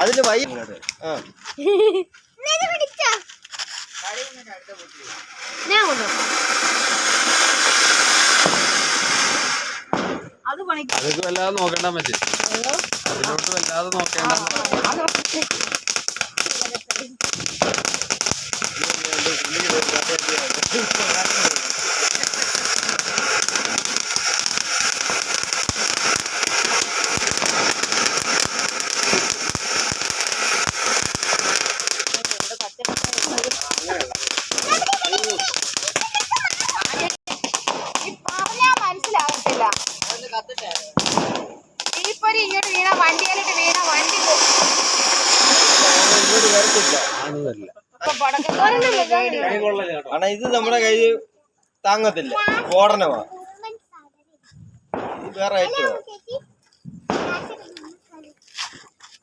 അതിന്റെ വൈ അതൊക്കെ വല്ലാതെ നോക്കണ്ട പറ്റും. അതിലോട്ട് വല്ലാതെ നോക്കേണ്ട. മനസ്സിലാകത്തില്ല. തീപ്പൊരി ഇങ്ങോട്ട് വീണ വണ്ടിയിലിട്ട് വീണ വണ്ടി ആണ്. ഇത് നമ്മുടെ കയ്യിൽ താങ്ങത്തില്ല, സ്ഫോടനമാ. ഇത് വേറെ ഐറ്റമാ.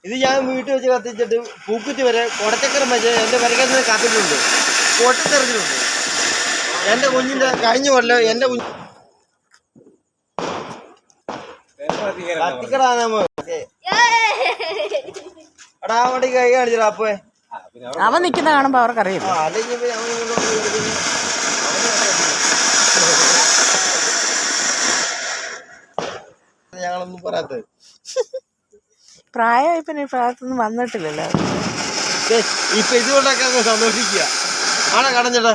ഇത് ഞാൻ വീട്ടിൽ വെച്ച് കത്തിച്ചിട്ട് പൂക്കുറ്റി വരെ കൊടച്ചക്കരം വെച്ച് എന്റെ വരക്കത്തിന് കത്തിട്ടുണ്ട്, പൊട്ടിത്തെറിഞ്ഞിട്ടുണ്ട്. എന്റെ കുഞ്ഞിന്റെ കഴിഞ്ഞ കൊല്ലം എന്റെ കുഞ്ഞ് കത്തിക്കടാ. എടാ വണ്ടി കൈ കാണിച്ചടാ. അപ്പേ അവൻ നിക്കുന്ന കാണുമ്പോ അവർക്കറിയില്ല. അല്ലെങ്കിൽ ഞങ്ങളൊന്നും പറയാത്തത്. പ്രായമായി പിന്നെ പ്രായത്തൊന്നും വന്നിട്ടില്ലല്ലോ. ഇപ്പൊ ഇതുകൊണ്ടൊക്കെ അങ്ങ് സന്തോഷിക്കുക. ആണോ കടഞ്ഞേട്ടാ?